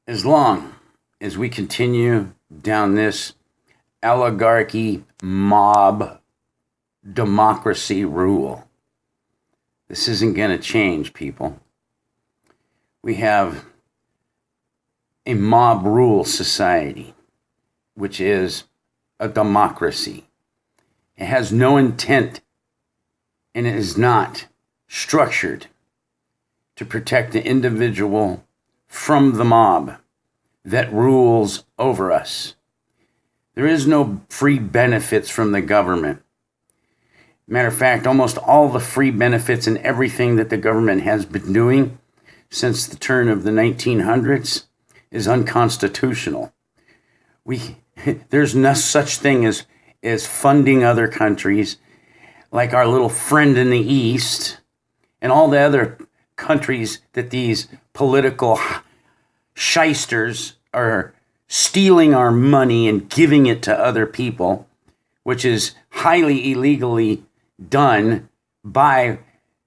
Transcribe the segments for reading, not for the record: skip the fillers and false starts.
As long as we continue down this oligarchy, mob, democracy rule, this isn't going to change, people. We have a mob rule society, which is a democracy. It has no intent and it is not structured to protect the individual from the mob that rules over us. There is no free benefits from the government. Matter of fact, almost all the free benefits and everything that the government has been doing since the turn of the 1900s is unconstitutional. There's no such thing as funding other countries like our little friend in the East and all the other countries that these political shysters are stealing our money and giving it to other people, which is highly illegally done by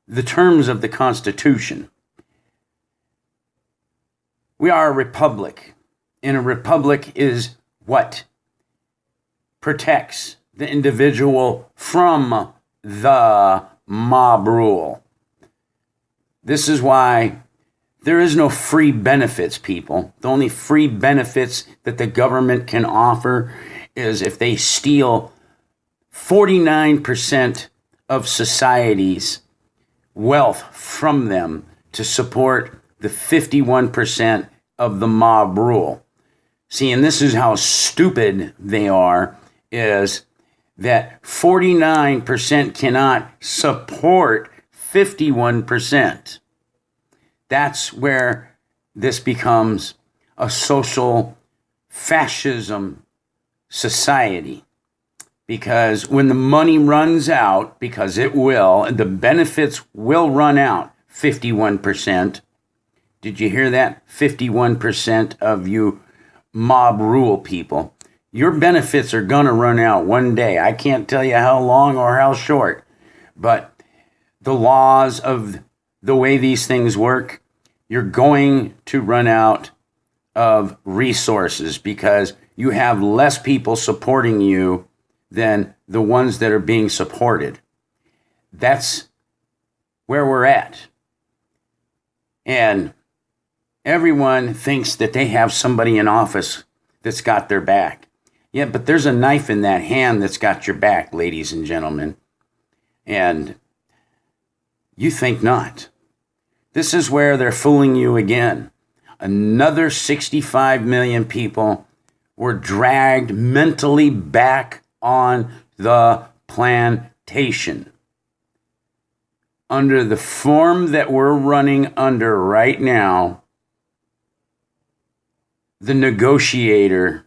the terms of the Constitution. We are a republic, and a republic is what protects the individual from the mob rule. This is why there is no free benefits, people. The only free benefits that the government can offer is if they steal 49% of society's wealth from them to support the 51% of the mob rule. See, and this is how stupid they are, is that 49% cannot support 51%. That's where this becomes a social fascism society. Because when the money runs out, because it will, and the benefits will run out, 51%. Did you hear that? 51% of you mob rule people. Your benefits are going to run out one day. I can't tell you how long or how short, but the laws of the way these things work, you're going to run out of resources because you have less people supporting you than the ones that are being supported. That's where we're at. And everyone thinks that they have somebody in office that's got their back. Yeah, but there's a knife in that hand that's got your back, ladies and gentlemen. And you think not. This is where they're fooling you again. Another 65 million people were dragged mentally back on the plantation. Under the form that we're running under right now, the negotiator,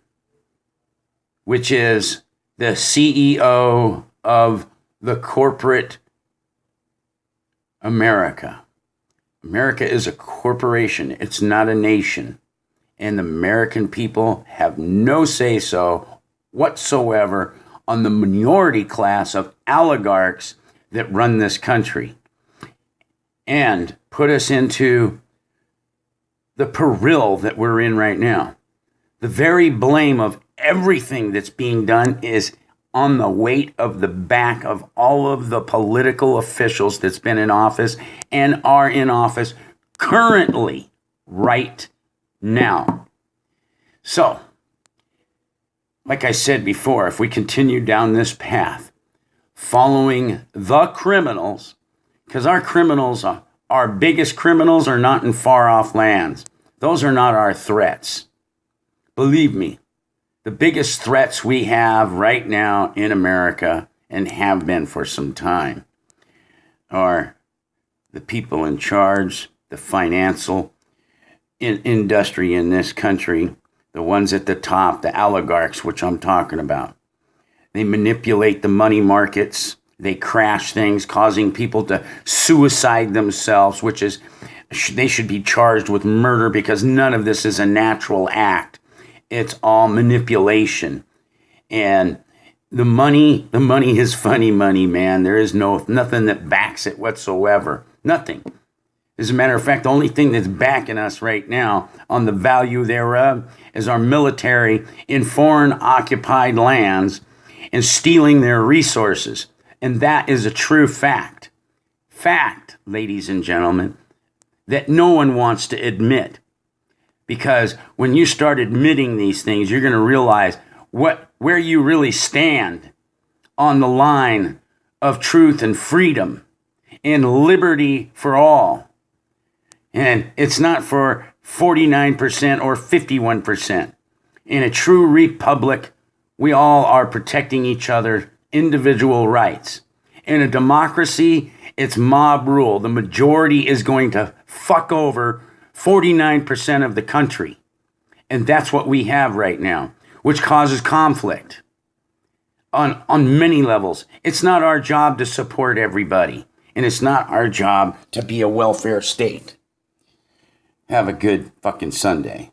which is the CEO of the corporate America. America is a corporation. It's not a nation. And the American people have no say-so whatsoever on the minority class of oligarchs that run this country and put us into the peril that we're in right now. The very blame of everything that's being done is on the weight of the back of all of the political officials that's been in office and are in office currently right now. So, like I said before, if we continue down this path, following the criminals, because our criminals, our biggest criminals are not in far off lands. Those are not our threats. Believe me, the biggest threats we have right now in America, and have been for some time, are the people in charge, the financial industry in this country, the ones at the top, the oligarchs, which I'm talking about. They manipulate the money markets. They crash things, causing people to suicide themselves, which is, they should be charged with murder because none of this is a natural act. It's all manipulation. And the money is funny money, man. There is nothing that backs it whatsoever. Nothing. As a matter of fact, the only thing that's backing us right now on the value thereof is our military in foreign occupied lands and stealing their resources. And that is a true fact. Fact, ladies and gentlemen, that no one wants to admit. Because when you start admitting these things, you're going to realize where you really stand on the line of truth and freedom and liberty for all. And it's not for 49% or 51%. In a true republic, we all are protecting each other's individual rights. In a democracy, it's mob rule. The majority is going to fuck over 49% of the country. And that's what we have right now, which causes conflict on many levels. It's not our job to support everybody. And it's not our job to be a welfare state. Have a good fucking Sunday.